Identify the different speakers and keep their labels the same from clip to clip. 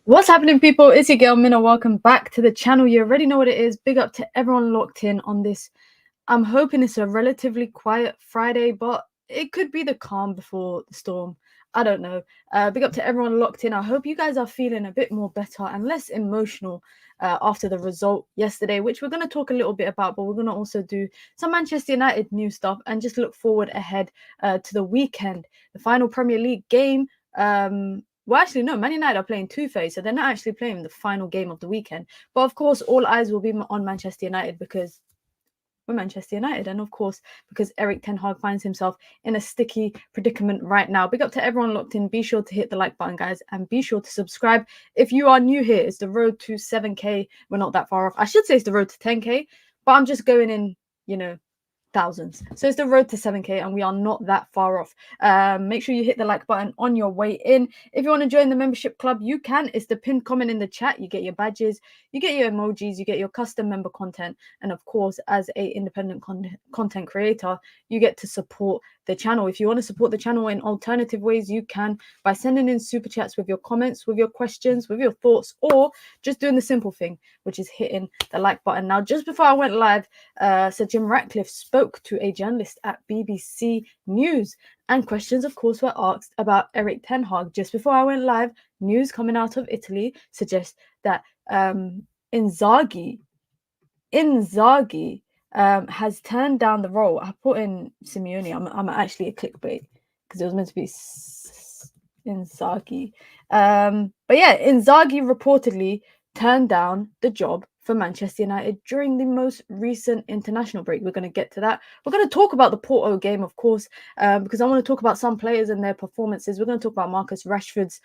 Speaker 1: What's happening, people? It's your girl Minna. Welcome back to the channel. You already know what it is. Big up to everyone locked in on this. I'm hoping it's a relatively quiet Friday, but it could be the calm before the storm. I don't know. Big up to everyone locked in. I hope you guys are feeling a bit more better and less emotional after the result yesterday, which we're going to talk a little bit about, but we're going to also do some Manchester United new stuff and just look forward ahead to the weekend, the final Premier League game. Well, actually, no, Man United are playing two-phase, so they're not actually playing the final game of the weekend. But of course, all eyes will be on Manchester United because we're Manchester United. And of course, because Erik Ten Hag finds himself in a sticky predicament right now. Big up to everyone locked in. Be sure to hit the like button, guys, and be sure to subscribe. If you are new here, it's the road to 7K. We're not that far off. I should say it's the road to 10K, but I'm just going in, thousands. So it's the road to 7K and we are not that far off. Make sure you hit the like button on your way in. If you want to join the membership club, you can. It's the pinned comment in the chat. You get your badges, you get your emojis, you get your custom member content, and of course, as a independent content creator, you get to support the channel. If you want to support the channel in alternative ways, you can by sending in super chats with your comments, with your questions, with your thoughts, or just doing the simple thing, which is hitting the like button. Now, just before I went live, Sir Jim Ratcliffe spoke to a journalist at BBC News, and questions, of course, were asked about Erik Ten Hag. Just before I went live, news coming out of Italy suggests that Inzaghi has turned down the role. I put in Simeone. I'm actually a clickbait because it was meant to be Inzaghi. But yeah, Inzaghi reportedly turned down the job for Manchester United during the most recent international break. We're going to get to that. We're going to talk about the Porto game, of course, because I want to talk about some players and their performances. We're going to talk about Marcus Rashford's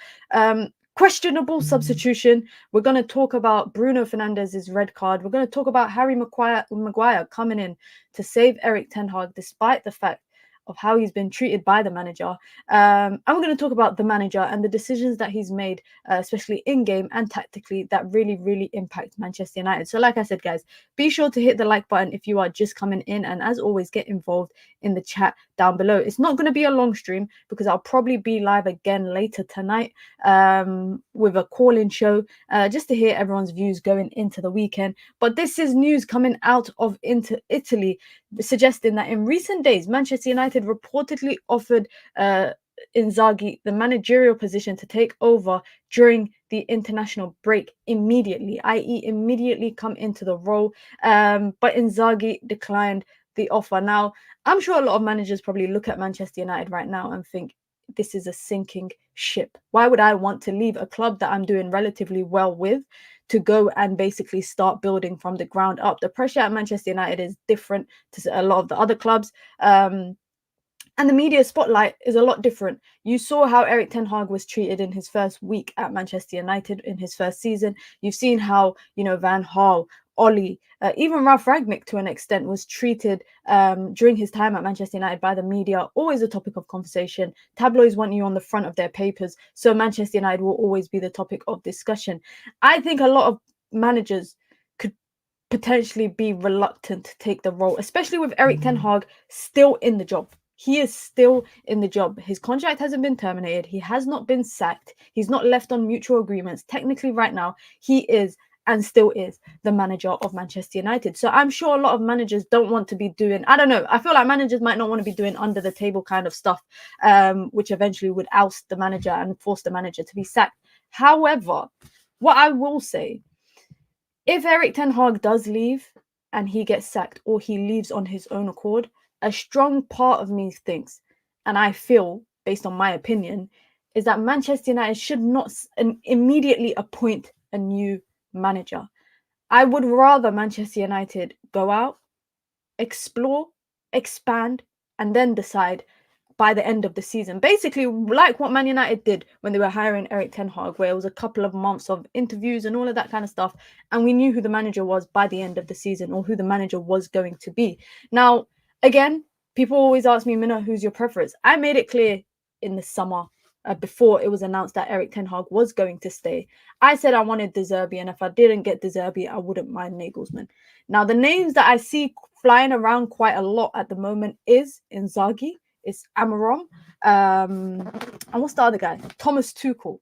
Speaker 1: questionable substitution. We're going to talk about Bruno Fernandes's red card. We're going to talk about Harry Maguire coming in to save Erik Ten Hag, despite the fact of how he's been treated by the manager. And we're going to talk about the manager and the decisions that he's made, especially in-game and tactically, that really, really impact Manchester United. So like I said, guys, be sure to hit the like button if you are just coming in. And as always, get involved in the chat down below. It's not going to be a long stream because I'll probably be live again later tonight with a call-in show just to hear everyone's views going into the weekend. But this is news coming out of Italy suggesting that in recent days, Manchester United reportedly offered Inzaghi the managerial position to take over during the international break immediately, i.e. immediately come into the role. But Inzaghi declined the offer. Now, I'm sure a lot of managers probably look at Manchester United right now and think, this is a sinking ship. Why would I want to leave a club that I'm doing relatively well with to go and basically start building from the ground up? The pressure at Manchester United is different to a lot of the other clubs. And the media spotlight is a lot different. You saw how Erik Ten Hag was treated in his first week at Manchester United in his first season. You've seen how, Van Gaal, Oli, even Ralf Rangnick to an extent was treated during his time at Manchester United by the media, always a topic of conversation. Tabloids want you on the front of their papers, so Manchester United will always be the topic of discussion. I think a lot of managers could potentially be reluctant to take the role, especially with Erik Ten Hag still in the job. He is still in the job. His contract hasn't been terminated. He has not been sacked. He's not left on mutual agreements. Technically, right now, he is and still is the manager of Manchester United. So I'm sure a lot of managers don't want to be doing, I don't know, I feel like managers might not want to be doing under the table kind of stuff, which eventually would oust the manager and force the manager to be sacked. However, what I will say, if Erik Ten Hag does leave and he gets sacked or he leaves on his own accord, a strong part of me thinks, and I feel, based on my opinion, is that Manchester United should not immediately appoint a new manager. I would rather Manchester United go out, explore, expand, and then decide by the end of the season. Basically, like what Man United did when they were hiring Erik Ten Hag, where it was a couple of months of interviews and all of that kind of stuff, and we knew who the manager was by the end of the season, or who the manager was going to be. Now, again, people always ask me, Minna, who's your preference? I made it clear in the summer before it was announced that Erik Ten Hag was going to stay. I said I wanted De Zerbi, and if I didn't get De Zerbi, I wouldn't mind Nagelsmann. Now, the names that I see flying around quite a lot at the moment is Inzaghi, it's Amarom, and what's the other guy? Thomas Tuchel.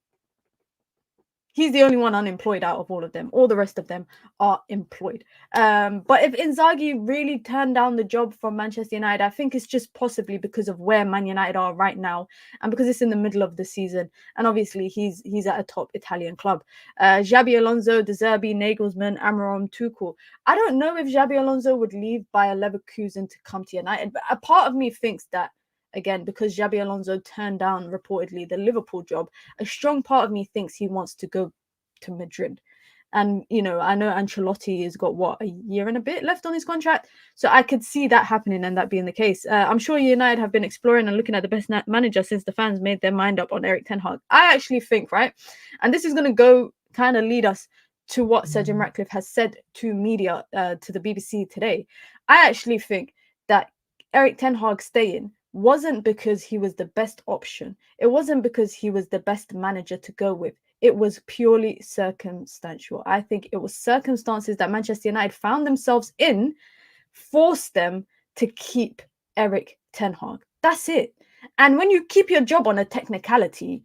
Speaker 1: He's the only one unemployed out of all of them. All the rest of them are employed. But if Inzaghi really turned down the job from Manchester United, I think it's just possibly because of where Man United are right now, and because it's in the middle of the season, and obviously he's at a top Italian club. Xabi Alonso, De Zerbi, Nagelsmann, Amorim, Tuchel. I don't know if Xabi Alonso would leave Bayer Leverkusen to come to United, but a part of me thinks that, again, because Xabi Alonso turned down reportedly the Liverpool job, a strong part of me thinks he wants to go to Madrid. And, I know Ancelotti has got, a year and a bit left on his contract. So I could see that happening and that being the case. I'm sure United have been exploring and looking at the best manager since the fans made their mind up on Erik Ten Hag. I actually think, right, and this is going to go kind of lead us to what Sir Jim Ratcliffe has said to media, to the BBC today. I actually think that Erik Ten Hag staying wasn't because he was the best option. It wasn't because he was the best manager to go with. It was purely circumstantial. I think it was circumstances that Manchester United found themselves in, forced them to keep Erik Ten Hag. That's it. And when you keep your job on a technicality,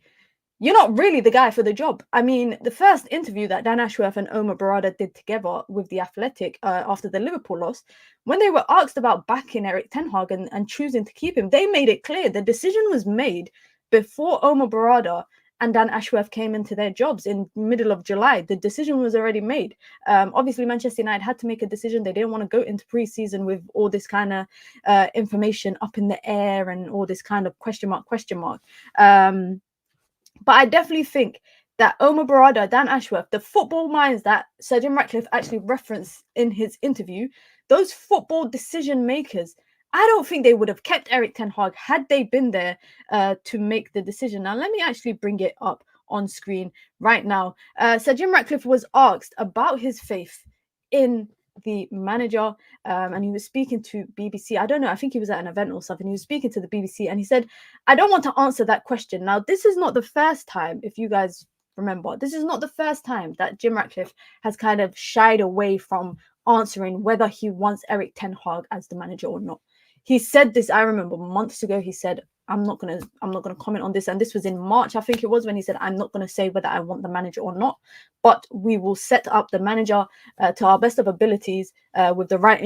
Speaker 1: you're not really the guy for the job. I mean, the first interview that Dan Ashworth and Omar Barada did together with The Athletic after the Liverpool loss, when they were asked about backing Erik Ten Hag and choosing to keep him, they made it clear the decision was made before Omar Barada and Dan Ashworth came into their jobs in middle of July. The decision was already made. Obviously, Manchester United had to make a decision. They didn't want to go into pre-season with all this kind of information up in the air and all this kind of question mark. But I definitely think that Omar Barada, Dan Ashworth, the football minds that Sir Jim Ratcliffe actually referenced in his interview, those football decision makers, I don't think they would have kept Erik Ten Hag had they been there to make the decision. Now, let me actually bring it up on screen right now. Sir Jim Ratcliffe was asked about his faith in the manager, and he was speaking to BBC. I don't know, I think he was at an event or something. He was speaking to the BBC and he said, I don't want to answer that question. Now, this is not the first time, if you guys remember, this is not the first time that Jim Ratcliffe has kind of shied away from answering whether he wants Erik Ten Hag as the manager or not. He said this, I remember months ago, he said, I'm not gonna comment on this. And this was in March, I think it was, when he said, I'm not gonna say whether I want the manager or not, but we will set up the manager to our best of abilities with the right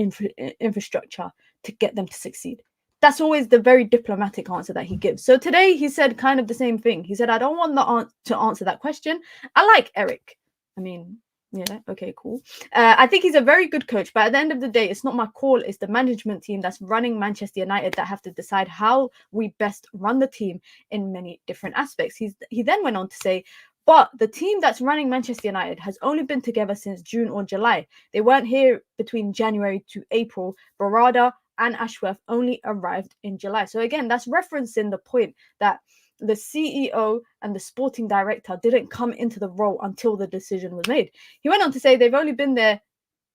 Speaker 1: infrastructure to get them to succeed. That's always the very diplomatic answer that he gives. So today he said kind of the same thing. He said, I don't want to answer that question. I like Erik. I mean, yeah, okay, cool. I think he's a very good coach, but at the end of the day, it's not my call. It's the management team that's running Manchester United that have to decide how we best run the team in many different aspects. He then went on to say, but the team that's running Manchester United has only been together since June or July. They weren't here between January to April. Barada and Ashworth only arrived in July. So again, that's referencing the point that the CEO and the sporting director didn't come into the role until the decision was made. He went on to say they've only been there,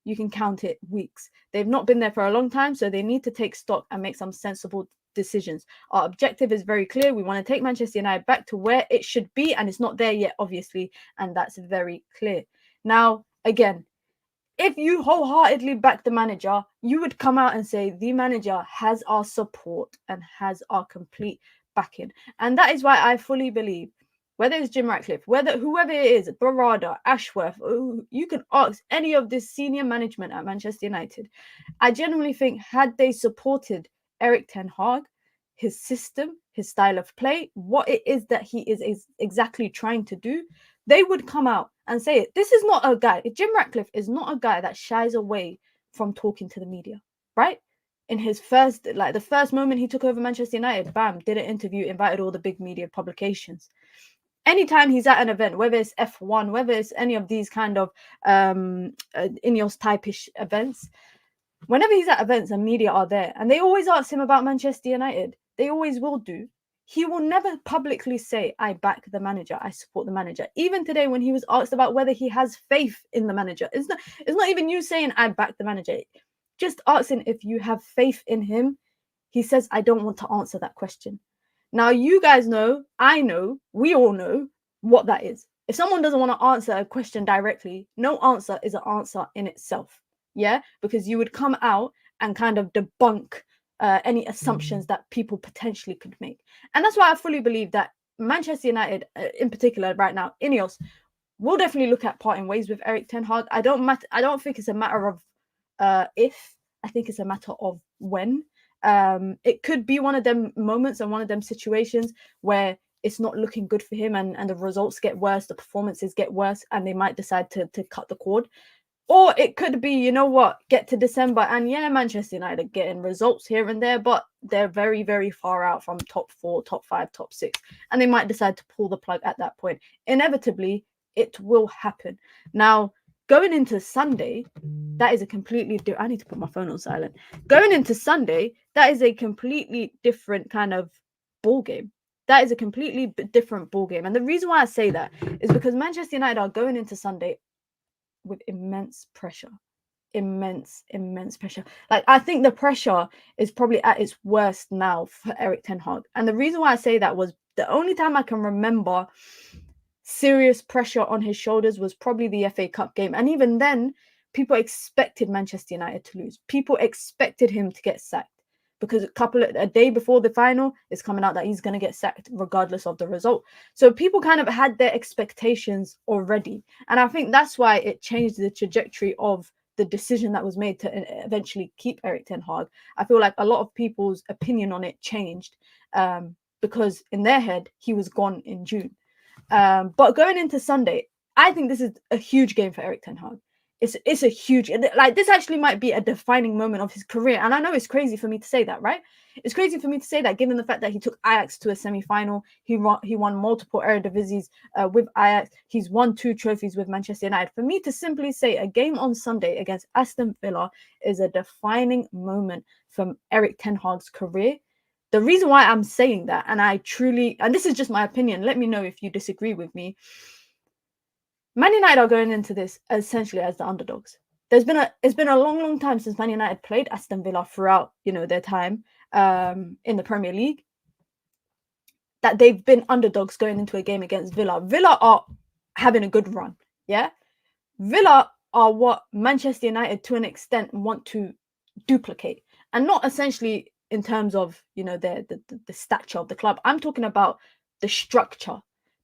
Speaker 1: you can count it, weeks. They've not been there for a long time, so they need to take stock and make some sensible decisions. Our objective is very clear. We want to take Manchester United back to where it should be, and it's not there yet, obviously, and that's very clear. Now, again, if you wholeheartedly back the manager, you would come out and say the manager has our support and has our complete backing. And that is why I fully believe, whether it's Jim Ratcliffe, whoever it is, Barada, Ashworth, you can ask any of this senior management at Manchester United. I genuinely think had they supported Erik Ten Hag, his system, his style of play, what it is that he is exactly trying to do, they would come out and say it. This is not a guy, Jim Ratcliffe is not a guy that shies away from talking to the media, right? In his the first moment he took over Manchester United, bam, did an interview, invited all the big media publications. Anytime he's at an event, whether it's F1, whether it's any of these kind of Ineos type-ish events, whenever he's at events and media are there, and they always ask him about Manchester United, they always will do. He will never publicly say, I back the manager, I support the manager. Even today, when he was asked about whether he has faith in the manager, it's not even you saying, I back the manager. Just asking if you have faith in him. He says, I don't want to answer that question. Now, you guys know, I know, we all know what that is. If someone doesn't want to answer a question directly, no answer is an answer in itself. Yeah, because you would come out and kind of debunk any assumptions that people potentially could make. And that's why I fully believe that Manchester United, in particular right now, Ineos, we'll definitely look at parting ways with Erik Ten Hag. I don't think it's a matter of if. I think it's a matter of when. It could be one of them moments and one of them situations where it's not looking good for him, and the results get worse, the performances get worse, and they might decide to cut the cord. Or it could be, you know what, get to December and yeah, Manchester United getting results here and there, but they're very, very far out from top 4, top 5, top 6. And they might decide to pull the plug at that point. Inevitably, it will happen. Now, going into Sunday, that is a completely I need to put my phone on silent. Going into Sunday, that is a completely different kind of ball game. That is a completely different ball game. And the reason why I say that is because Manchester United are going into Sunday with immense pressure. Immense pressure. Like, I think the pressure is probably at its worst now for Erik Ten Hag. And the reason why I say that was the only time I can remember serious pressure on his shoulders was probably the FA Cup game. And even then, people expected Manchester United to lose. People expected him to get sacked because a day before the final, it's coming out that he's going to get sacked regardless of the result. So people kind of had their expectations already. And I think that's why it changed the trajectory of the decision that was made to eventually keep Erik Ten Hag. I feel like a lot of people's opinion on it changed because in their head, he was gone in June. But going into Sunday, I think this is a huge game for Erik Ten Hag. It's a huge, like, this actually might be a defining moment of his career. And I know it's crazy for me to say that, right? It's crazy for me to say that, given the fact that he took Ajax to a semi-final. He won multiple Eredivisie with Ajax. He's won 2 trophies with Manchester United. For me to simply say a game on Sunday against Aston Villa is a defining moment from Erik Ten Hag's career. The reason why I'm saying that, and this is just my opinion, let me know if you disagree with me. Man United are going into this essentially as the underdogs. It's been a long time since Man United played Aston Villa throughout, their time in the Premier League. That they've been underdogs going into a game against Villa. Villa are having a good run, yeah? Villa are what Manchester United, to an extent, want to duplicate. And not essentially in terms of, the stature of the club. I'm talking about the structure.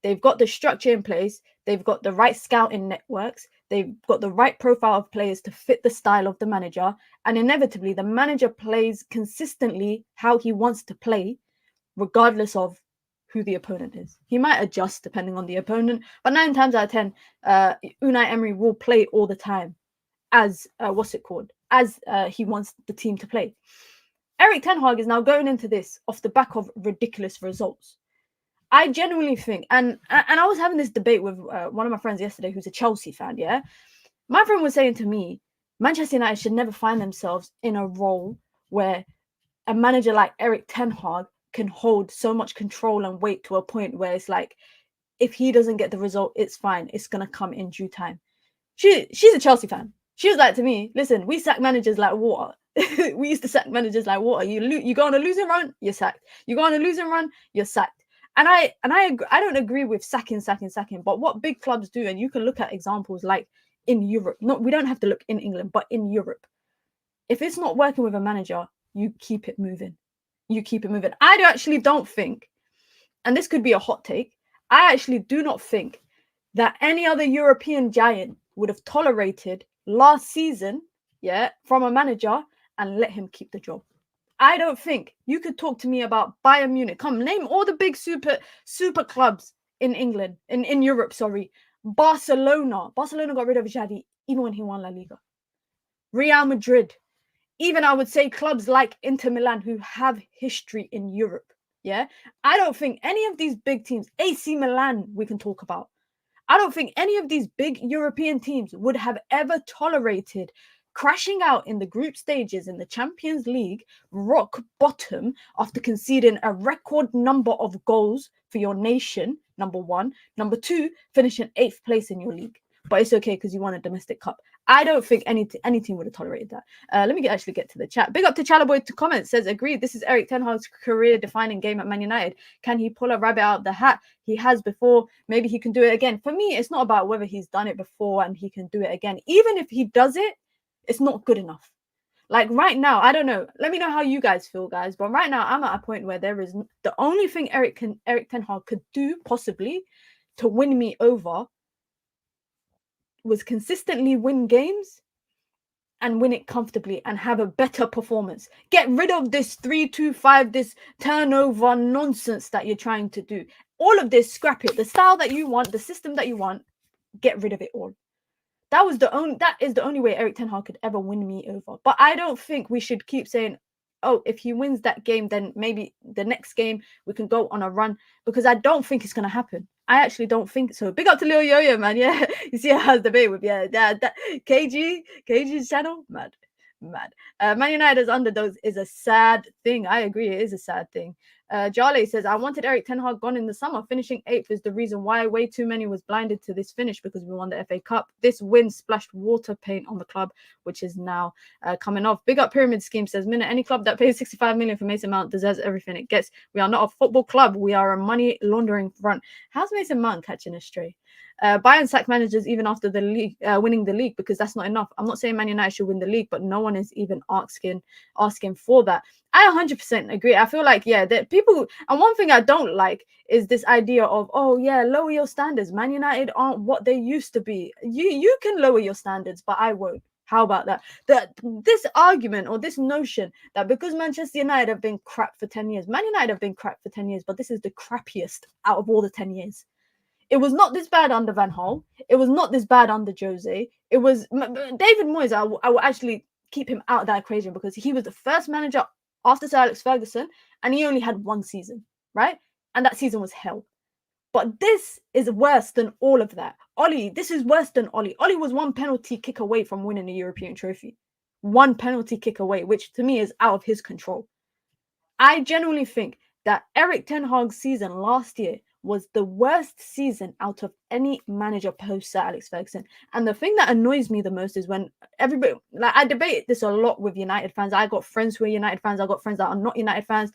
Speaker 1: They've got the structure in place. They've got the right scouting networks. They've got the right profile of players to fit the style of the manager. And inevitably, the manager plays consistently how he wants to play, regardless of who the opponent is. He might adjust depending on the opponent, but 9 times out of 10, Unai Emery will play all the time as, as he wants the team to play. Erik Ten Hag is now going into this off the back of ridiculous results. I genuinely think, and I was having this debate with one of my friends yesterday who's a Chelsea fan, yeah? My friend was saying to me, Manchester United should never find themselves in a role where a manager like Erik Ten Hag can hold so much control and weight to a point where it's like, if he doesn't get the result, it's fine. It's going to come in due time. She's a Chelsea fan. She was like to me, listen, we sack managers like water. We used to sack managers like water. You go on a losing run, you're sacked. You go on a losing run, you're sacked. And I don't agree with sacking. But what big clubs do, and you can look at examples like in Europe. We don't have to look in England, but in Europe. If it's not working with a manager, you keep it moving. I actually don't think, and this could be a hot take, I actually do not think that any other European giant would have tolerated last season, from a manager and let him keep the job. I don't think. You could talk to me about Bayern Munich. Come, name all the big super clubs in England, in Europe, sorry. Barcelona got rid of Xavi even when he won La Liga. Real Madrid. Even I would say clubs like Inter Milan who have history in Europe. Yeah. I don't think any of these big teams, AC Milan, we can talk about. I don't think any of these big European teams would have ever tolerated crashing out in the group stages in the Champions League, rock bottom, after conceding a record number of goals for your nation, number 1. Number 2, finishing 8th place in your league. But it's okay because you won a domestic cup. I don't think any team would have tolerated that. Let me actually get to the chat. Big up to Chalaboy to comment. Says, agreed. This is Erik Ten Hag's career-defining game at Man United. Can he pull a rabbit out of the hat? He has before. Maybe he can do it again. For me, it's not about whether he's done it before and he can do it again. Even if he does it, it's not good enough. Like right now, I don't know. Let me know how you guys feel, guys. But right now, I'm at a point where there is the only thing Erik Ten Hag could do possibly to win me over was consistently win games and win it comfortably and have a better performance. Get rid of this 3-2-5, this turnover nonsense that you're trying to do. All of this, scrap it. The style that you want, the system that you want, get rid of it all. That is the only way Erik Ten Hag could ever win me over. But I don't think we should keep saying, oh, if he wins that game, then maybe the next game we can go on a run, because I don't think it's going to happen. I actually don't think so. Big up to Lil Yo-Yo, man. Yeah, you see how the debate with that KG's channel, mad. Man United as underdogs is a sad thing. I agree, it is a sad thing. Jale says, I wanted Erik Ten Hag gone in the summer. Finishing 8th is the reason why way too many was blinded to this finish, because we won the FA Cup. This win splashed water paint on the club, which is now coming off. Big up Pyramid Scheme says, Minute, any club that pays 65 million for Mason Mount deserves everything it gets. We are not a football club. We are a money laundering front. How's Mason Mount catching a stray? Buy and sack managers even after the league, winning the league, because that's not enough. I'm not saying Man United should win the league, but no one is even asking for that. I 100% agree. I feel like, yeah, that people, and one thing I don't like is this idea of, oh yeah, lower your standards. Man United aren't what they used to be. You can lower your standards, but I won't. How about that? This argument or this notion that because Manchester United have been crap for 10 years, Man United have been crap for 10 years, but this is the crappiest out of all the 10 years. It was not this bad under Van Gaal. It was not this bad under Jose. It was David Moyes. I will actually keep him out of that equation, because he was the first manager after Sir Alex Ferguson, and he only had one season, right? And that season was hell. But this is worse than all of that. This is worse than Oli. Oli was one penalty kick away from winning a European trophy. One penalty kick away, which to me is out of his control. I genuinely think that Erik Ten Hag's season last year was the worst season out of any manager post Sir Alex Ferguson. And the thing that annoys me the most is when everybody, like, I debate this a lot with United fans. I got friends who are United fans. I got friends that are not United fans.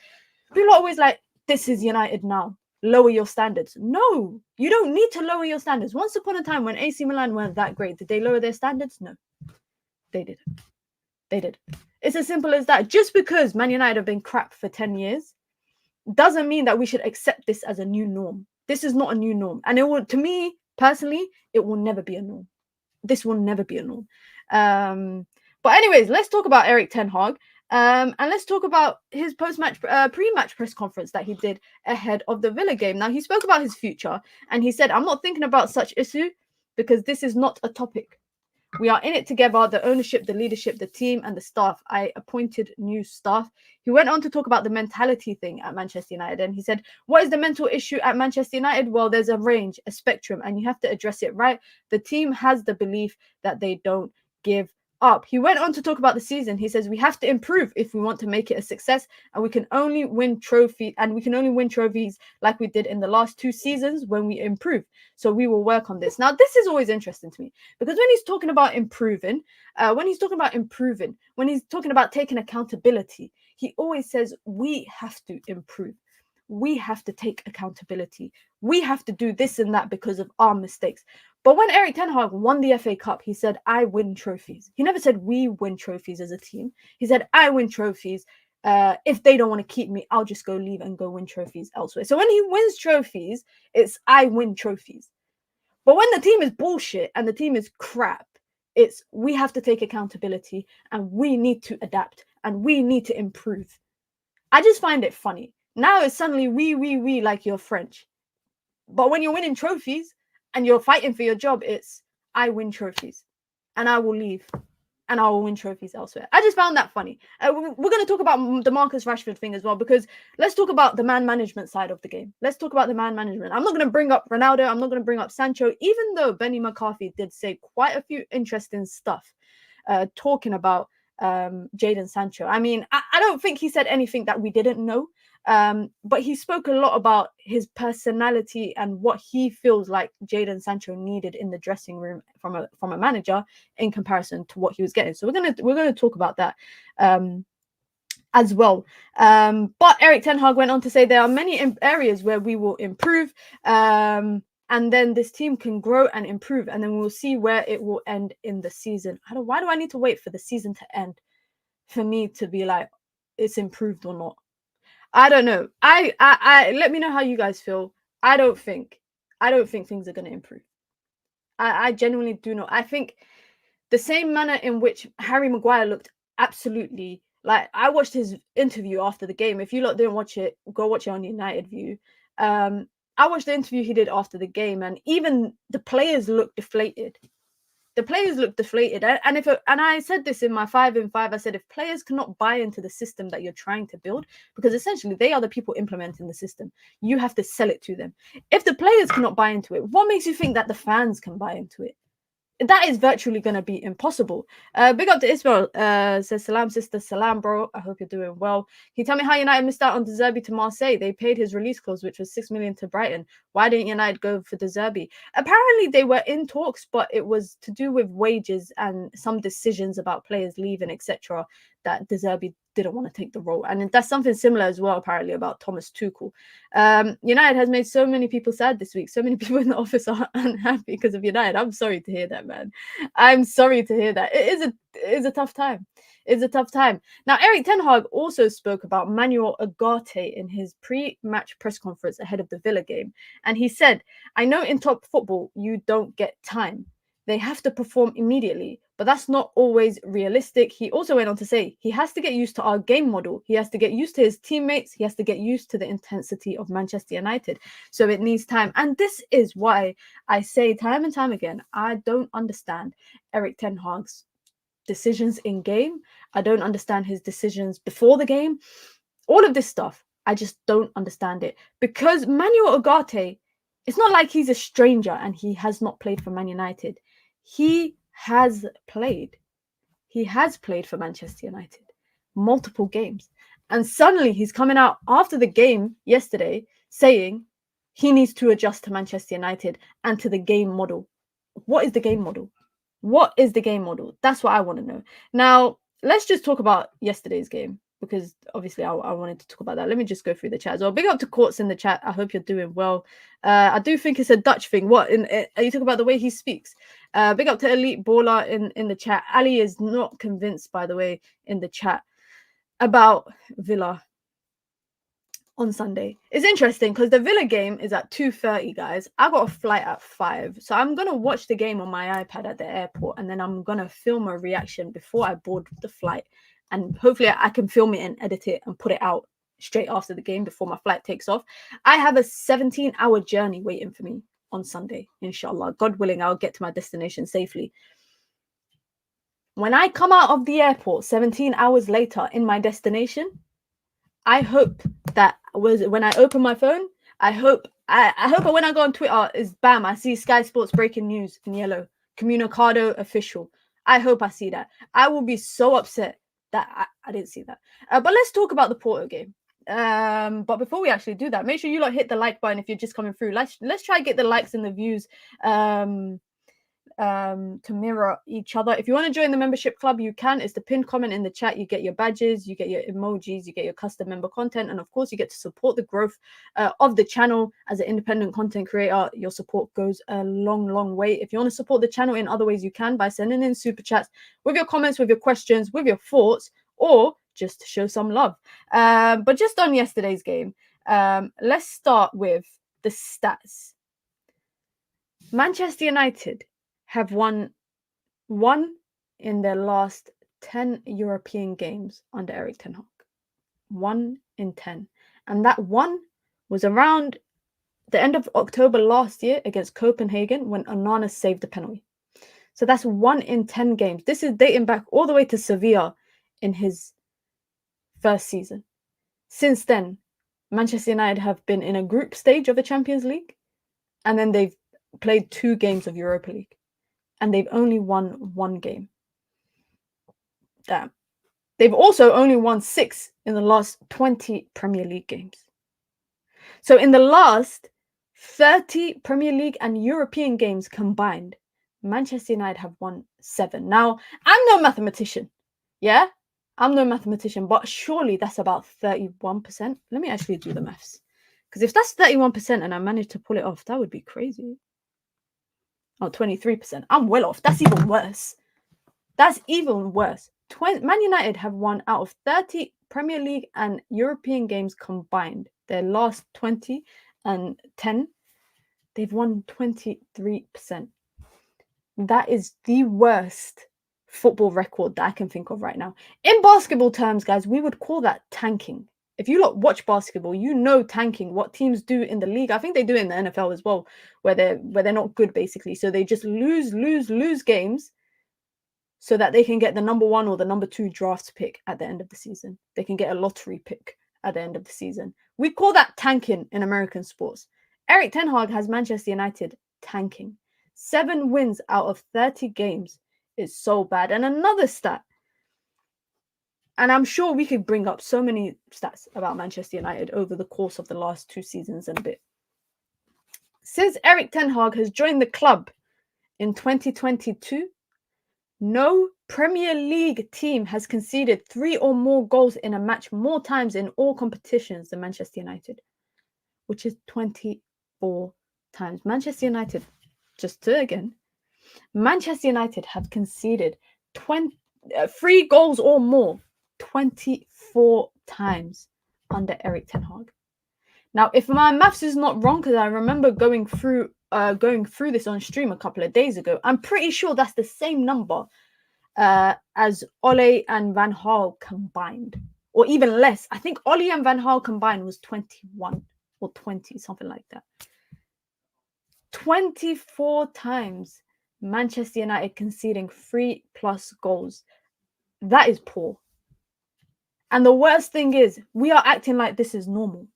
Speaker 1: People are always like, this is United now. Lower your standards. No, you don't need to lower your standards. Once upon a time when AC Milan weren't that great, did they lower their standards? No, they did. They did. It's as simple as that. Just because Man United have been crap for 10 years doesn't mean that we should accept this as a new norm. This is not a new norm. And it will, to me, personally, it will never be a norm. This will never be a norm. But anyways, let's talk about Erik Ten Hag. And let's talk about his post-match, pre-match press conference that he did ahead of the Villa game. Now, he spoke about his future, and he said, I'm not thinking about such issue because this is not a topic. We are in it together, the ownership, the leadership, the team, and the staff. I appointed new staff. He went on to talk about the mentality thing at Manchester United. And he said, what is the mental issue at Manchester United? Well, there's a range, a spectrum, and you have to address it right. The team has the belief that they don't give up. He went on to talk about the season. He says, we have to improve if we want to make it a success, and we can only win trophies like we did in the last 2 seasons when we improve. So we will work on this. Now, this is always interesting to me, because when he's talking about improving, when he's talking about taking accountability, he always says, we have to improve. We have to take accountability. We have to do this and that because of our mistakes. But when Erik Ten Hag won the FA Cup, he said, I win trophies. He never said we win trophies as a team. He said, I win trophies. If they don't want to keep me, I'll just go leave and go win trophies elsewhere. So when he wins trophies, it's I win trophies. But when the team is bullshit and the team is crap, it's we have to take accountability and we need to adapt and we need to improve. I just find it funny. Now it's suddenly we like you're French. But when you're winning trophies and you're fighting for your job, it's I win trophies and I will leave and I will win trophies elsewhere. I just found that funny. We're going to talk about the Marcus Rashford thing as well, because let's talk about the man management side of the game. Let's talk about the man management. I'm not going to bring up Ronaldo. I'm not going to bring up Sancho, even though Benny McCarthy did say quite a few interesting stuff talking about Jadon Sancho. I mean, I don't think he said anything that we didn't know. But he spoke a lot about his personality and what he feels like Jadon Sancho needed in the dressing room from a manager in comparison to what he was getting. So we're gonna talk about that as well. But Erik Ten Hag went on to say there are many areas where we will improve, and then this team can grow and improve, and then we'll see where it will end in the season. Why do I need to wait for the season to end for me to be like it's improved or not? I don't know. I let me know how you guys feel. I don't think things are going to improve. I genuinely do not. I think the same manner in which Harry Maguire looked absolutely like, I watched his interview after the game. If you lot didn't watch it, go watch it on United View. I watched the interview he did after the game, and even the players looked deflated. The players look deflated. And I said this in my 5 in 5, I said, if players cannot buy into the system that you're trying to build, because essentially they are the people implementing the system, you have to sell it to them. If the players cannot buy into it, what makes you think that the fans can buy into it? That is virtually going to be impossible. Big up to Ismail. Says, salam, sister. Salam, bro. I hope you're doing well. Can you tell me how United missed out on De Zerbi to Marseille? They paid his release clause, which was 6 million to Brighton. Why didn't United go for De Zerbi? Apparently, they were in talks, but it was to do with wages and some decisions about players leaving, etc., that De Zerbi didn't want to take the role. And that's something similar as well, apparently, about Thomas Tuchel. United has made so many people sad this week. So many people in the office are unhappy because of United. I'm sorry to hear that, man. I'm sorry to hear that. It is a tough time. It's a tough time. Now, Erik Ten Hag also spoke about Manuel Ugarte in his pre-match press conference ahead of the Villa game. And he said, I know in top football, you don't get time. They have to perform immediately, but that's not always realistic. He also went on to say he has to get used to our game model. He has to get used to his teammates. He has to get used to the intensity of Manchester United. So it needs time. And this is why I say time and time again, I don't understand Erik Ten Hag's decisions in game. I don't understand his decisions before the game. All of this stuff, I just don't understand it. Because Manuel Ugarte, it's not like he's a stranger and he has not played for Man United. He has played. He has played for Manchester United multiple games. And suddenly he's coming out after the game yesterday saying he needs to adjust to Manchester United and to the game model. What is the game model? What is the game model? That's what I want to know. Now, let's just talk about yesterday's game, because obviously I wanted to talk about that. Let me just go through the chat as well. Big up to Courts in the chat. I hope you're doing well. I do think it's a Dutch thing. What, are you talking about the way he speaks? Big up to Elite Baller in the chat. Ali is not convinced, by the way, in the chat about Villa on Sunday. It's interesting because the Villa game is at 2:30, guys. I got a flight at 5. So I'm going to watch the game on my iPad at the airport, and then I'm going to film a reaction before I board the flight. And hopefully I can film it and edit it and put it out straight after the game before my flight takes off. I have a 17-hour journey waiting for me on Sunday, inshallah. God willing, I'll get to my destination safely. When I come out of the airport 17 hours later in my destination, I hope that when I open my phone, I hope when I go on Twitter is bam, I see Sky Sports breaking news in yellow, Comunicado official. I hope I see that. I will be so upset that I didn't see that. But let's talk about the Porto game. But before we actually do that, make sure you lot hit the like button if you're just coming through. Let's try to get the likes and the views to mirror each other. If you want to join the membership club, you can. It's the pinned comment in the chat. You get your badges, you get your emojis, you get your custom member content, and of course you get to support the growth of the channel as an independent content creator. Your support goes a long way. If you want to support the channel in other ways, you can by sending in super chats with your comments, with your questions, with your thoughts, or just to show some love. But just on yesterday's game, let's start with the stats. Manchester United have won in their last 10 European games under Erik Ten Hag. 1 in 10. And that one was around the end of October last year against Copenhagen when Onana saved the penalty. So that's 1 in 10 games. This is dating back all the way to Sevilla in his first season. Since then, Manchester United have been in a group stage of the Champions League, and then they've played 2 games of Europa League. And they've only won 1 game. Damn. They've also only won 6 in the last 20 Premier League games. So in the last 30 Premier League and European games combined, Manchester United have won 7. Now, I'm no mathematician. Yeah? I'm no mathematician, but surely that's about 31%. Let me actually do the maths. Because if that's 31% and I managed to pull it off, that would be crazy. Oh, 23%. I'm well off. That's even worse. That's even worse. Man United have won out of 30 Premier League and European games combined. Their last 20 and 10, they've won 23%. That is the worst football record that I can think of right now. In basketball terms, guys, we would call that tanking. If you lot watch basketball, you know tanking, what teams do in the league. I think they do it in the NFL as well, where they're not good basically. So they just lose games so that they can get the number 1 or the number 2 draft pick at the end of the season. They can get a lottery pick at the end of the season. We call that tanking in American sports. Erik Ten Hag has Manchester United tanking. 7 wins out of 30 games is so bad. And another stat, and I'm sure we could bring up so many stats about Manchester United over the course of the last 2 seasons and a bit. Since Erik Ten Hag has joined the club in 2022, no Premier League team has conceded 3 or more goals in a match more times in all competitions than Manchester United, which is 24 times. Manchester United, Manchester United have conceded 3 goals or more 24 times under Erik Ten Hag. Now, if my maths is not wrong, because I remember going through this on stream a couple of days ago, I'm pretty sure that's the same number as Ole and Van Gaal combined, or even less. I think Ole and Van Gaal combined was 21 or 20, something like that. 24 times Manchester United conceding 3+ goals. That is poor. And the worst thing is, we are acting like this is normal.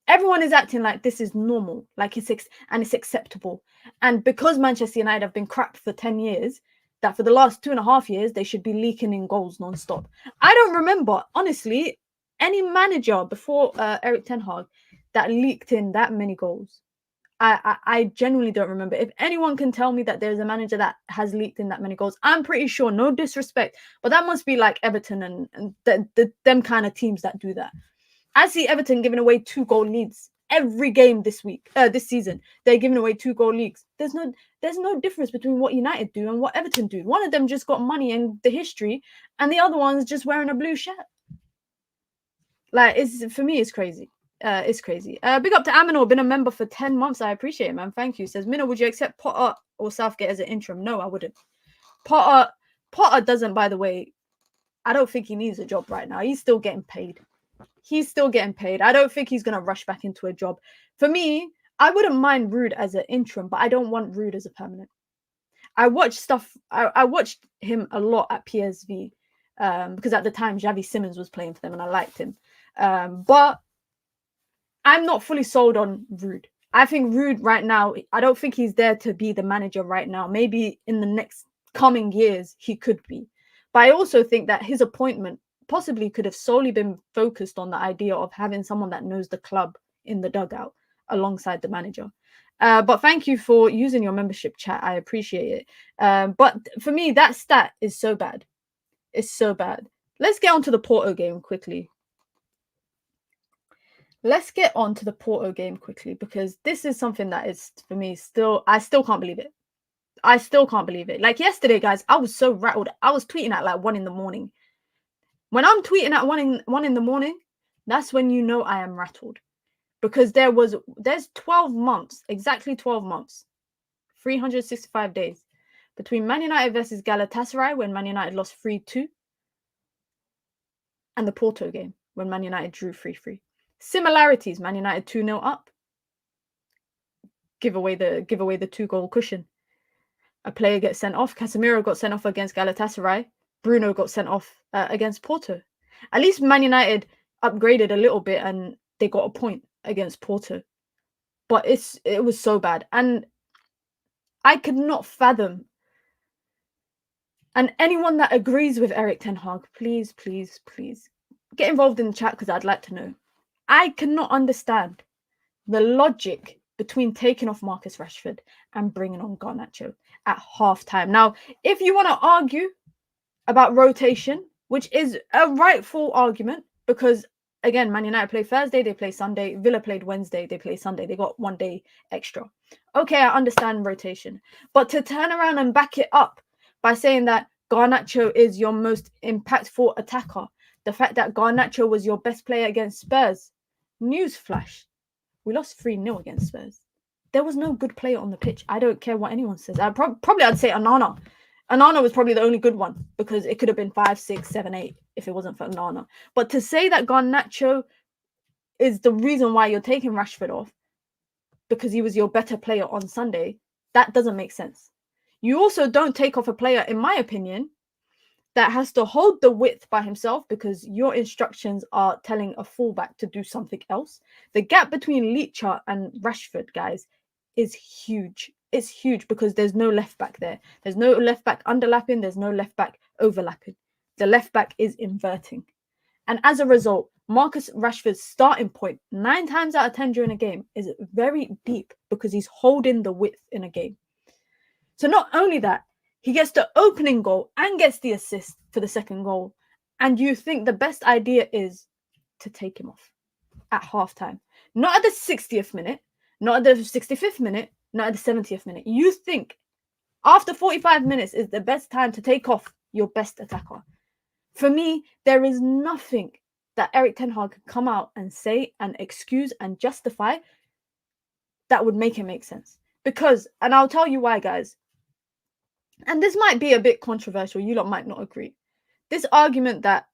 Speaker 1: Everyone is acting like this is normal, like it's acceptable. And because Manchester United have been crap for 10 years, that for the last 2.5 years, they should be leaking in goals non-stop. I don't remember, honestly, any manager before Erik Ten Hag that leaked in that many goals. I genuinely don't remember. If anyone can tell me that there's a manager that has leaked in that many goals, I'm pretty sure, no disrespect, but that must be like Everton and them kind of teams that do that. I see Everton giving away 2-goal leads every game this season. They're giving away 2-goal leads. There's no difference between what United do and what Everton do. One of them just got money and the history, and the other one's just wearing a blue shirt. Like, for me, it's crazy. It's crazy. Big up to Aminor, been a member for 10 months. I appreciate it, man. Thank you. Says, Minna, would you accept Potter or Southgate as an interim? No, I wouldn't. Potter doesn't, by the way, I don't think he needs a job right now. He's still getting paid. I don't think he's going to rush back into a job. For me, I wouldn't mind Ruud as an interim, but I don't want Ruud as a permanent. I watched him a lot at PSV because at the time, Xavi Simons was playing for them and I liked him. But I'm not fully sold on Ruud. I think Ruud right now, I don't think he's there to be the manager right now. Maybe in the next coming years, he could be. But I also think that his appointment possibly could have solely been focused on the idea of having someone that knows the club in the dugout alongside the manager. But thank you for using your membership chat. I appreciate it. But for me, that stat is so bad. It's so bad. Let's get on to the Porto game quickly. Because this is something that is, for me, I still can't believe it. Like yesterday, guys, I was so rattled. I was tweeting at like 1 a.m. When I'm tweeting at 1 a.m, that's when you know I am rattled. Because there's 12 months, exactly 12 months, 365 days between Man United versus Galatasaray when Man United lost 3-2 and the Porto game when Man United drew 3-3. Similarities: Man United 2-0 up, give away the 2-goal cushion. A player gets sent off. Casemiro got sent off against Galatasaray. Bruno got sent off against Porto. At least Man United upgraded a little bit and they got a point against Porto. But it was so bad. And I could not fathom. And anyone that agrees with Erik Ten Hag, please, please, please get involved in the chat because I'd like to know. I cannot understand the logic between taking off Marcus Rashford and bringing on Garnacho at halftime. Now, if you want to argue about rotation, which is a rightful argument, because again, Man United play Thursday, they play Sunday. Villa played Wednesday, they play Sunday. They got 1 day extra. Okay, I understand rotation. But to turn around and back it up by saying that Garnacho is your most impactful attacker, the fact that Garnacho was your best player against Spurs, newsflash, we lost 3-0 against Spurs. There was no good player on the pitch. I don't care what anyone says. Probably I'd say Onana. Onana was probably the only good one because it could have been 5, 6, 7, 8 if it wasn't for Onana. But to say that Garnacho is the reason why you're taking Rashford off because he was your better player on Sunday, that doesn't make sense. You also don't take off a player, in my opinion, that has to hold the width by himself because your instructions are telling a fullback to do something else. The gap between Licha and Rashford, guys, is huge. It's huge because there's no left back there. There's no left back underlapping. There's no left back overlapping. The left back is inverting. And as a result, Marcus Rashford's starting point 9 times out of 10 during a game is very deep because he's holding the width in a game. So not only that, he gets the opening goal and gets the assist for the second goal. And you think the best idea is to take him off at halftime. Not at the 60th minute, not at the 65th minute, not at the 70th minute. You think after 45 minutes is the best time to take off your best attacker. For me, there is nothing that Erik Ten Hag could come out and say and excuse and justify that would make it make sense. Because, and I'll tell you why, guys, and this might be a bit controversial, you lot might not agree. This argument that,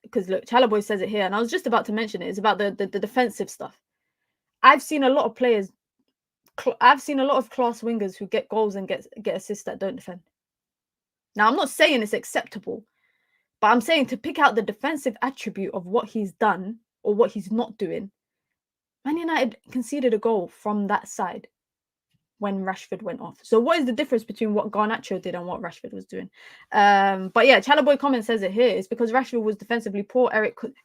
Speaker 1: because look, Chalaboy says it here, and I was just about to mention it, is about the defensive stuff. I've seen a lot of players, I've seen a lot of class wingers who get goals and get assists that don't defend. Now, I'm not saying it's acceptable, but I'm saying to pick out the defensive attribute of what he's done or what he's not doing. Man United conceded a goal from that side when Rashford went off. So what is the difference between what Garnacho did and what Rashford was doing? But yeah, Chalaboy comment says it here. It's because Rashford was defensively poor.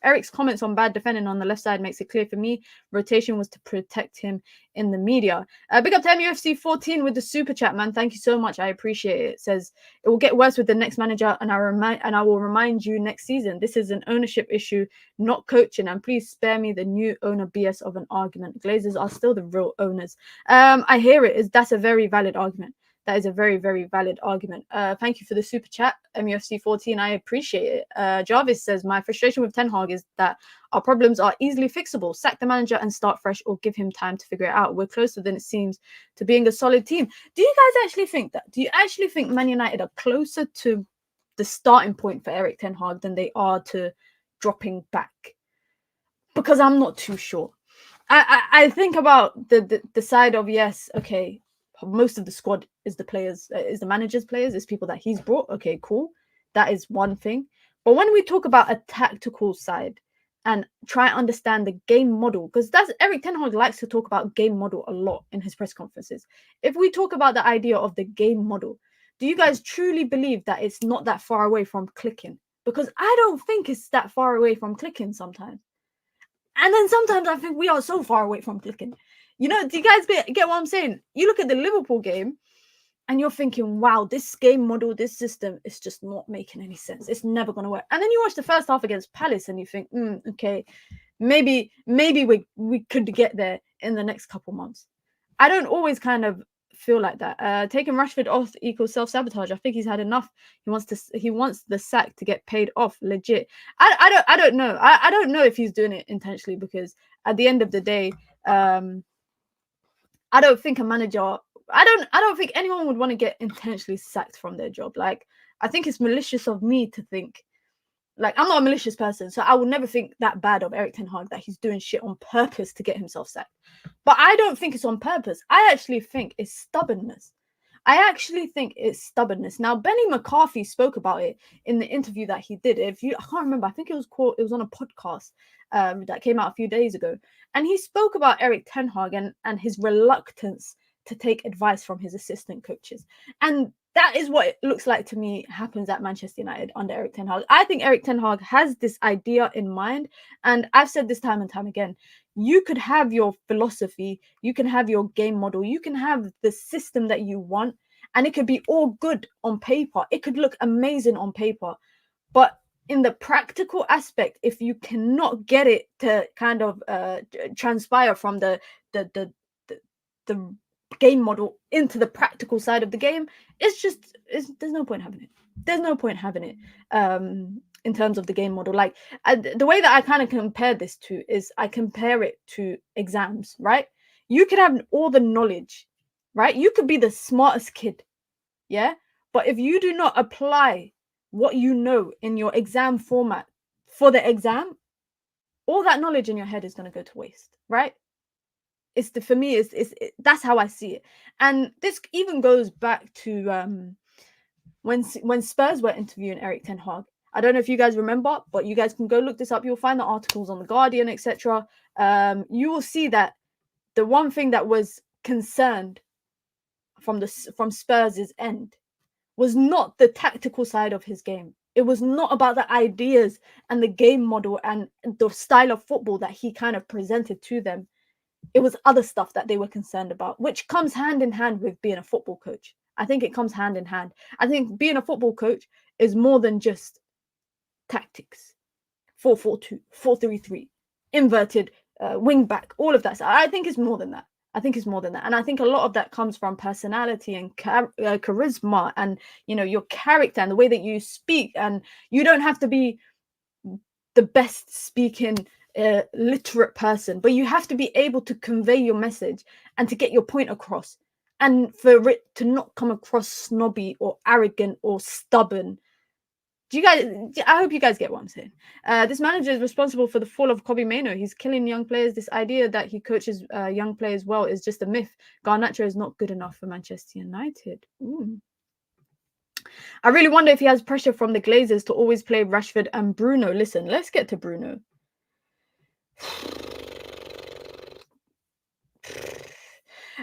Speaker 1: Eric's comments on bad defending on the left side makes it clear for me. Rotation was to protect him in the media. Big up to MUFC 14 with the super chat, man. Thank you so much. I appreciate it. It says it will get worse with the next manager, and I will remind you next season. This is an ownership issue, not coaching. And please spare me the new owner BS of an argument. Glazers are still the real owners. I hear it. That's a very valid argument. That is a very, very valid argument. Thank you for the super chat, MUFC 14. I appreciate it. Jarvis says, my frustration with Ten Hag is that our problems are easily fixable. Sack the manager and start fresh, or give him time to figure it out. We're closer than it seems to being a solid team. Do you guys actually think that? Do you actually think Man United are closer to the starting point for Erik Ten Hag than they are to dropping back? Because I'm not too sure. I think about the side of, yes, okay, most of the squad is the players, is the manager's players, is people that he's brought. Okay, cool. That is one thing. But when we talk about a tactical side and try and understand the game model, because that's Erik Ten Hag likes to talk about game model a lot in his press conferences. If we talk about the idea of the game model, do you guys truly believe that it's not that far away from clicking? Because I don't think it's that far away from clicking sometimes. And then sometimes I think we are so far away from clicking. You know, do you guys get what I'm saying? You look at the Liverpool game and you're thinking, wow, this game model, this system is just not making any sense. It's never going to work. And then you watch the first half against Palace and you think, okay, maybe we could get there in the next couple months. I don't always kind of feel like that. Taking Rashford off equals self-sabotage. I think he's had enough. He wants the sack to get paid off, legit. I don't know. I don't know if he's doing it intentionally, because at the end of the day, I don't think a manager, I don't think anyone would want to get intentionally sacked from their job. Like, I think it's malicious of me to think, like, I'm not a malicious person, so I will never think that bad of Erik Ten Hag, that he's doing shit on purpose to get himself sacked. But I don't think it's on purpose. I actually think it's stubbornness. Now, Benny McCarthy spoke about it in the interview that he did. I can't remember. I think it was on a podcast that came out a few days ago. And he spoke about Erik Ten Hag and his reluctance to take advice from his assistant coaches. And that is what it looks like to me happens at Manchester United under Erik Ten Hag. I think Erik Ten Hag has this idea in mind. And I've said this time and time again. You could have your philosophy, you can have your game model, you can have the system that you want, and it could be all good on paper. It could look amazing on paper. But in the practical aspect, if you cannot get it to kind of transpire from the game model into the practical side of the game, there's no point having it. There's no point having it in terms of the game model. Like, the way that I kind of compare this to is I compare it to exams, right? You could have all the knowledge, right? You could be the smartest kid, yeah? But if you do not apply what you know in your exam format for the exam, all that knowledge in your head is going to go to waste, right? For me, that's how I see it. And this even goes back to when Spurs were interviewing Eric Ten Hag. I don't know if you guys remember, but you guys can go look this up. You'll find the articles on The Guardian, etc. You will see that the one thing that was concerned from Spurs' end was not the tactical side of his game. It was not about the ideas and the game model and the style of football that he kind of presented to them. It was other stuff that they were concerned about, which comes hand in hand with being a football coach. I think it comes hand in hand. I think being a football coach is more than just tactics. 4-4-2, 4-3-3, inverted wing back, all of that. So I think it's more than that. And I think a lot of that comes from personality and charisma and, your character and the way that you speak. And you don't have to be the best speaking literate person, but you have to be able to convey your message and to get your point across, and for it to not come across snobby or arrogant or stubborn. I hope you guys get what I'm saying. This manager is responsible for the fall of Kobe Mainoo. He's killing young players. This idea that he coaches young players well is just a myth. Garnacho is not good enough for Manchester United. Ooh. I really wonder if he has pressure from the Glazers to always play Rashford and Bruno. Listen, let's get to Bruno.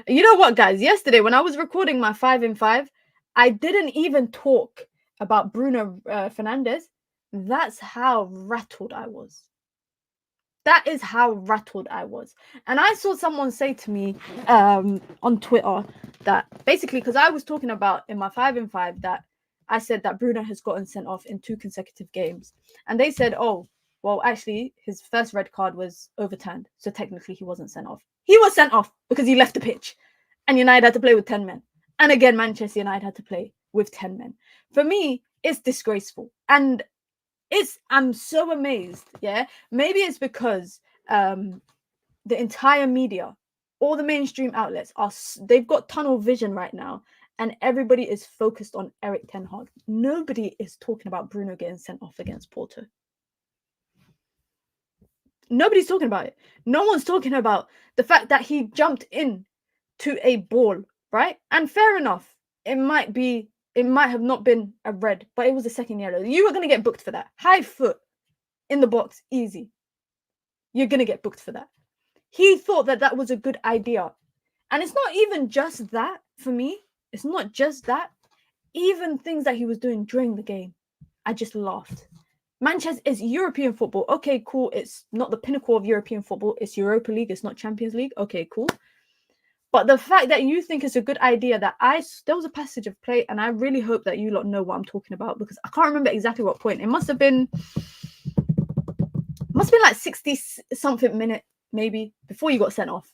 Speaker 1: You know what, guys? Yesterday, when I was recording my 5 in 5, I didn't even talk about Bruno Fernandes. That's how rattled I was. That is how rattled I was. And I saw someone say to me on Twitter that basically, because I was talking about in my 5 in 5 that I said that Bruno has gotten sent off in 2 consecutive games. And they said, oh, well, actually, his first red card was overturned. So technically, he wasn't sent off. He was sent off because he left the pitch. And United had to play with 10 men. And again, Manchester United had to play with 10 men. For me, it's disgraceful. And I'm so amazed, yeah? Maybe it's because the entire media, all the mainstream outlets, they've got tunnel vision right now. And everybody is focused on Eric Ten Hag. Nobody is talking about Bruno getting sent off against Porto. Nobody's talking about it. No one's talking about the fact that he jumped in to a ball, right? And fair enough, it might have not been a red, but it was a second yellow. You were going to get booked for that. High foot in the box, easy. You're going to get booked for that. He thought that was a good idea. And it's not even just that for me. It's not just that. Even things that he was doing during the game, I just laughed. Manchester is European football. Okay, cool. It's not the pinnacle of European football. It's Europa League. It's not Champions League. Okay, cool. But the fact that you think it's a good idea there was a passage of play, and I really hope that you lot know what I'm talking about, because I can't remember exactly what point. It must have been like 60-something minute, maybe, before you got sent off.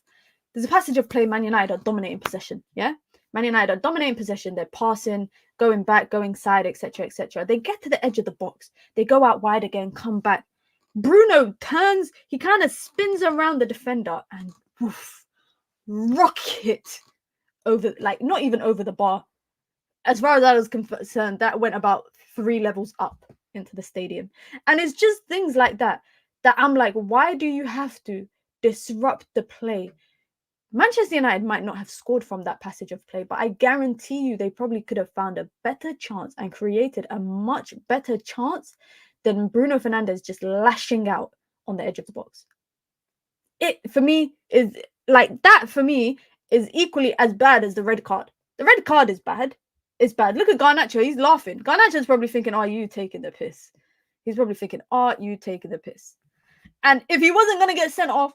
Speaker 1: There's a passage of play, Man United are dominating possession, yeah? Man United are dominating possession. They're passing, going back, going side, etc., etc. They get to the edge of the box. They go out wide again, come back. Bruno turns, he kind of spins around the defender and woof, rocket over, like, not even over the bar. As far as I was concerned, that went about 3 levels up into the stadium. And it's just things like that I'm like, why do you have to disrupt the play? Manchester United might not have scored from that passage of play, but I guarantee you they probably could have found a better chance and created a much better chance than Bruno Fernandes just lashing out on the edge of the box. It, for me, is like that. For me, is equally as bad as the red card. The red card is bad. It's bad. Look at Garnacho. He's laughing. Garnacho's probably thinking, "Are you taking the piss?" He's probably thinking, "Are you taking the piss?" And if he wasn't going to get sent off,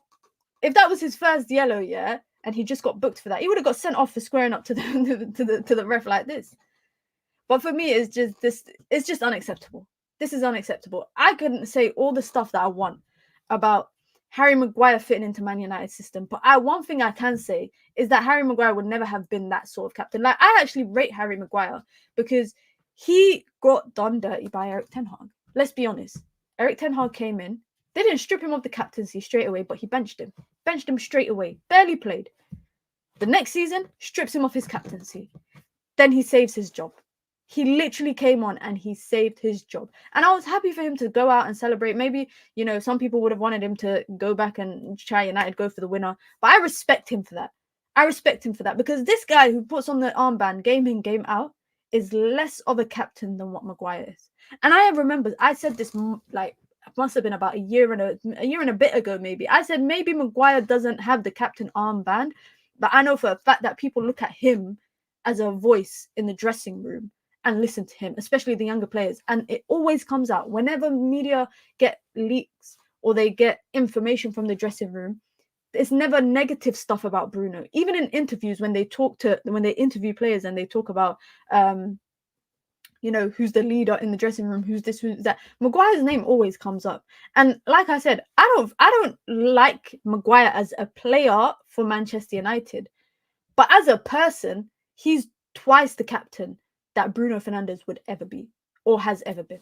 Speaker 1: if that was his first yellow, yeah, and he just got booked for that, he would have got sent off for squaring up to the ref like this. But for me, it's just unacceptable. This is unacceptable. I couldn't say all the stuff that I want about Harry Maguire fitting into Man United's system, but one thing I can say is that Harry Maguire would never have been that sort of captain. Like, I actually rate Harry Maguire because he got done dirty by Eric Ten Hag. Let's be honest. Eric Ten Hag came in. They didn't strip him of the captaincy straight away, but he benched him. Benched him straight away. Barely played. The next season, strips him of his captaincy. Then he saves his job. He literally came on and he saved his job. And I was happy for him to go out and celebrate. Maybe, you know, some people would have wanted him to go back and try United, go for the winner. But I respect him for that. I respect him for that because this guy who puts on the armband game in, game out is less of a captain than what Maguire is. And I remember I said this like it must have been about a year and a bit ago, maybe. I said maybe Maguire doesn't have the captain armband, but I know for a fact that people look at him as a voice in the dressing room and listen to him, especially the younger players. And it always comes out whenever media get leaks or they get information from the dressing room. It's never negative stuff about Bruno. Even in interviews, when they interview players and they talk about, you know, who's the leader in the dressing room, who's this, who's that, Maguire's name always comes up. And like I said, I don't like Maguire as a player for Manchester United, but as a person, he's twice the captain that Bruno Fernandes would ever be or has ever been.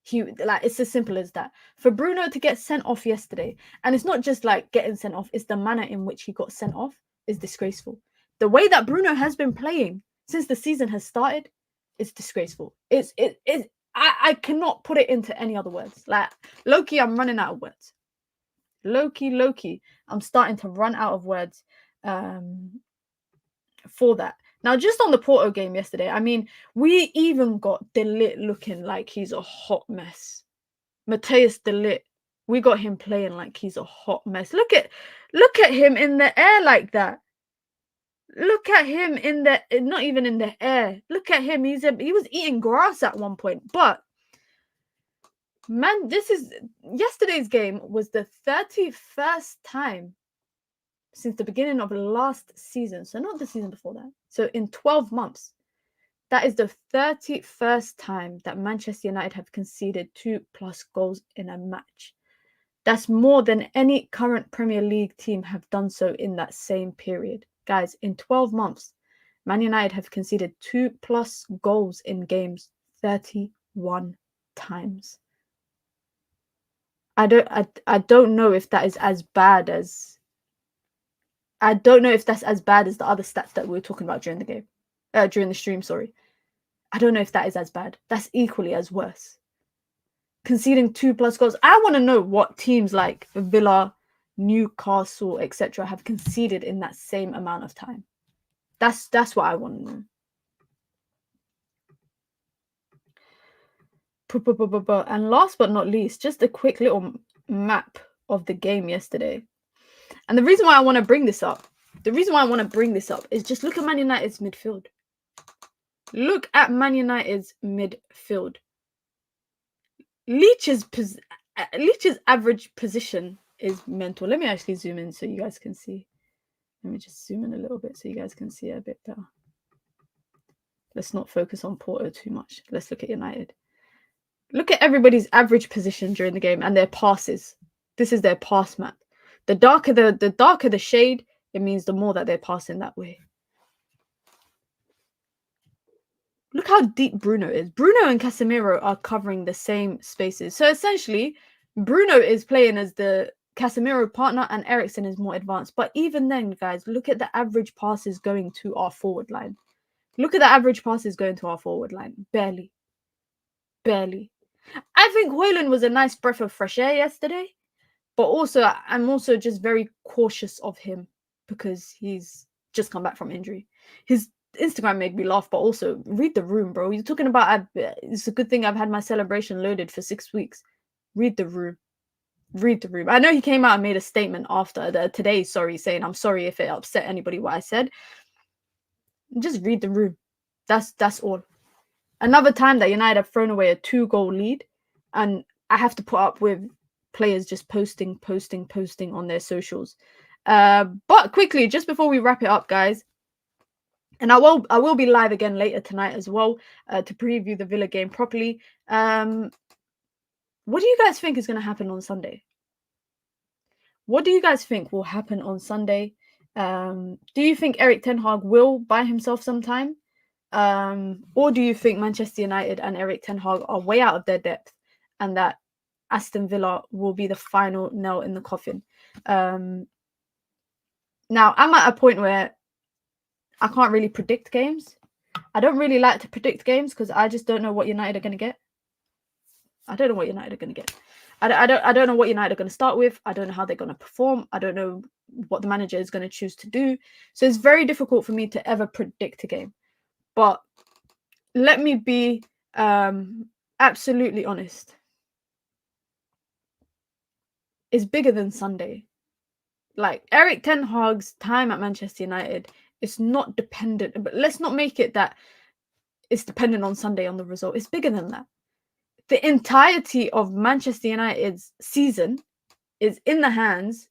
Speaker 1: It's as simple as that. For Bruno to get sent off yesterday, and it's not just like getting sent off, it's the manner in which he got sent off is disgraceful. The way that Bruno has been playing since the season has started is disgraceful. I cannot put it into any other words. Like low-key, I'm running out of words. Low-key, I'm starting to run out of words for that. Now, just on the Porto game yesterday, I mean, we even got De Ligt looking like he's a hot mess. Matthias De Ligt, we got him playing like he's a hot mess. Look at him in the air like that. Look at him not even in the air. Look at him. He was eating grass at one point. But man, yesterday's game was the 31st time since the beginning of last season. So not the season before that. So in 12 months, that is the 31st time that Manchester United have conceded 2+ goals in a match. That's more than any current Premier League team have done so in that same period. Guys, in 12 months, Man United have conceded 2+ goals in games 31 times. I don't know if that is as bad as the other stats that we were talking about during the game, during the stream, sorry. I don't know if that is as bad. That's equally as worse. Conceding 2+ goals. I want to know what teams like Villa, Newcastle, etc. have conceded in that same amount of time. That's what I want to know. And last but not least, just a quick little map of the game yesterday. And the reason why I want to bring this up is just look at Man United's midfield. Look at Man United's midfield. Leach's average position is mental. Let me actually zoom in so you guys can see. Let me just zoom in a little bit so you guys can see it a bit better. Let's not focus on Porto too much. Let's look at United. Look at everybody's average position during the game and their passes. This is their pass map. The darker the shade, it means the more that they're passing that way. Look how deep Bruno is. Bruno and Casemiro are covering the same spaces. So essentially, Bruno is playing as the Casemiro partner and Eriksen is more advanced. But even then, guys, look at the average passes going to our forward line. Look at the average passes going to our forward line. Barely. I think Højlund was a nice breath of fresh air yesterday. But also, I'm also just very cautious of him because he's just come back from injury. His Instagram made me laugh, but also read the room, bro. You're talking about it's a good thing I've had my celebration loaded for 6 weeks. Read the room. I know he came out and made a statement after today, saying I'm sorry if it upset anybody what I said. Just read the room. That's all. Another time that United have thrown away a 2-goal lead, and I have to put up with players just posting on their socials. But quickly, just before we wrap it up, guys, and I will be live again later tonight as well to preview the Villa game properly. What do you guys think is going to happen on Sunday? What do you guys think will happen on Sunday? Do you think Erik Ten Hag will buy himself some time? Or do you think Manchester United and Erik Ten Hag are way out of their depth and that Aston Villa will be the final nail in the coffin? Now, I'm at a point where I can't really predict games. I don't really like to predict games because I just don't know what United are going to get. I don't know what United are going to get. I don't know what United are going to start with. I don't know how they're going to perform. I don't know what the manager is going to choose to do. So it's very difficult for me to ever predict a game. But let me be absolutely honest. It's bigger than Sunday. Like Erik Ten Hag's time at Manchester United is not dependent, but let's not make it that it's dependent on Sunday on the result. It's bigger than that. The entirety of Manchester United's season is in the hands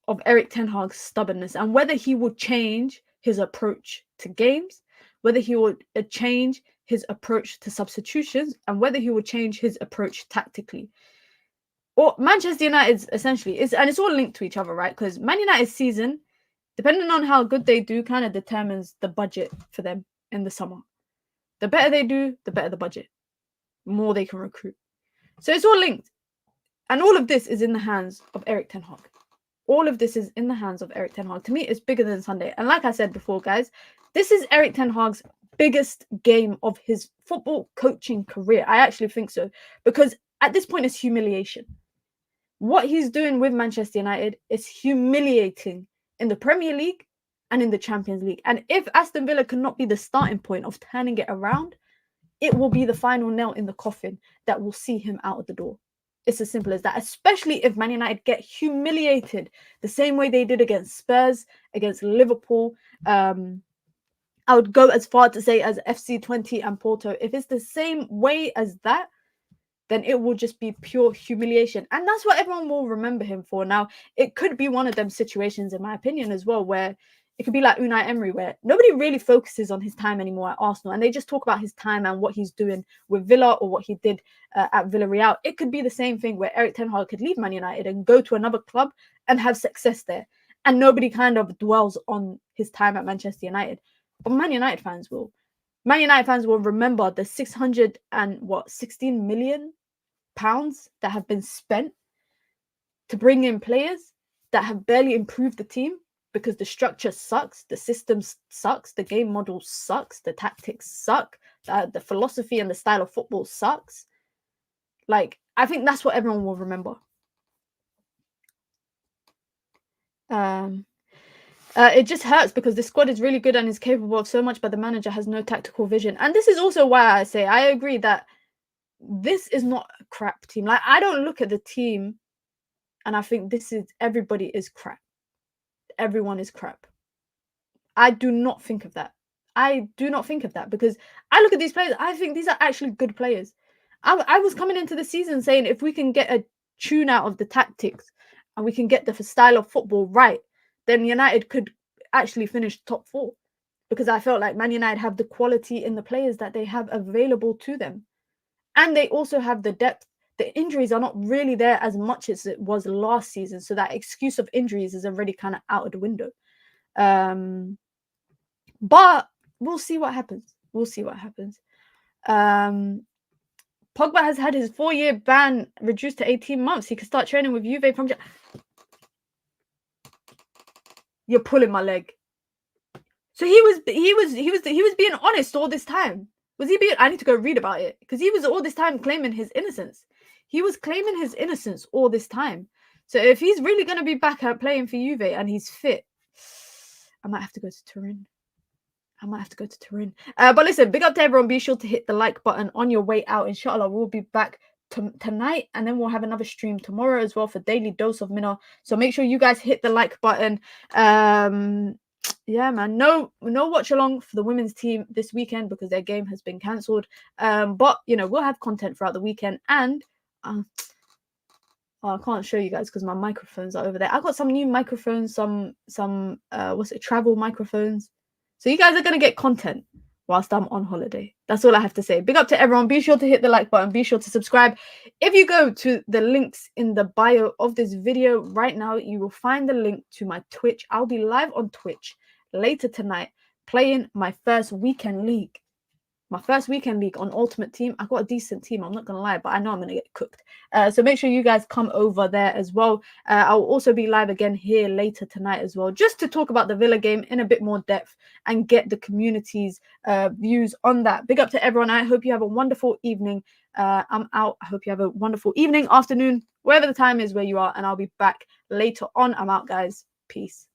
Speaker 1: of Erik Ten Hag's stubbornness, and whether he would change his approach to games, whether he would change his approach to substitutions, and whether he would change his approach tactically. Or Manchester United's essentially is, and it's all linked to each other, right? Because Man United's season, depending on how good they do, kind of determines the budget for them in the summer. The better they do, the better the budget. More they can recruit. So it's all linked. And all of this is in the hands of Erik Ten Hag. All of this is in the hands of Erik Ten Hag. To me, it's bigger than Sunday. And like I said before, guys, this is Erik Ten Hag's biggest game of his football coaching career. I actually think so. Because at this point, it's humiliation. What he's doing with Manchester United is humiliating in the Premier League and in the Champions League. And if Aston Villa cannot be the starting point of turning it around, it will be the final nail in the coffin that will see him out of the door. It's as simple as that, especially if Man United get humiliated the same way they did against Spurs, against Liverpool. I would go as far to say as FC20 and Porto. If it's the same way as that, then it will just be pure humiliation. And that's what everyone will remember him for. Now, it could be one of them situations, in my opinion, as well, where it could be like Unai Emery, where nobody really focuses on his time anymore at Arsenal, and they just talk about his time and what he's doing with Villa or what he did at Villarreal. It could be the same thing where Erik Ten Hag could leave Man United and go to another club and have success there, and nobody kind of dwells on his time at Manchester United. But Man United fans will. Man United fans will remember the 16 million pounds that have been spent to bring in players that have barely improved the team because the structure sucks, the system sucks, the game model sucks, the tactics suck, the philosophy and the style of football sucks. Like, I think that's what everyone will remember. It just hurts because the squad is really good and is capable of so much, but the manager has no tactical vision. And this is also why I say I agree that this is not a crap team. Like, I don't look at the team and I think everybody is crap. Everyone is crap. I do not think of that. I do not think of that because I look at these players. I think these are actually good players. I was coming into the season saying if we can get a tune out of the tactics and we can get the style of football right, then United could actually finish top 4 because I felt like Man United have the quality in the players that they have available to them. And they also have the depth. The injuries are not really there as much as it was last season. So that excuse of injuries is already kind of out of the window. But we'll see what happens. We'll see what happens. Pogba has had his 4-year ban reduced to 18 months. He can start training with Juve from... You're pulling my leg. So he was being honest all this time. Was he being... I need to go read about it. Because he was all this time claiming his innocence. He was claiming his innocence all this time. So if he's really going to be back out playing for Juve and he's fit, I might have to go to Turin. But listen, big up to everyone. Be sure to hit the like button on your way out. Inshallah, we'll be back tonight. And then we'll have another stream tomorrow as well for Daily Dose of Minna. So make sure you guys hit the like button. Yeah, man. No watch along for the women's team this weekend because their game has been cancelled. But, we'll have content throughout the weekend. And... I can't show you guys because my microphones are over there. I got some new microphones, some travel microphones. So you guys are going to get content whilst I'm on holiday. That's all I have to say. Big up to everyone. Be sure to hit the like button. Be sure to subscribe. If you go to the links in the bio of this video right now, you will find the link to my Twitch. I'll be live on Twitch later tonight playing my first weekend league. my first weekend league on Ultimate Team. I got a decent team, I'm not gonna lie, but I know I'm gonna get cooked. So make sure you guys come over there as well. I'll also be live again here later tonight as well, just to talk about the Villa game in a bit more depth and get the community's views on that. Big up to everyone. I hope you have a wonderful evening. I'm out. I hope you have a wonderful evening, afternoon, wherever the time is where you are, and I'll be back later on. I'm out, guys. Peace.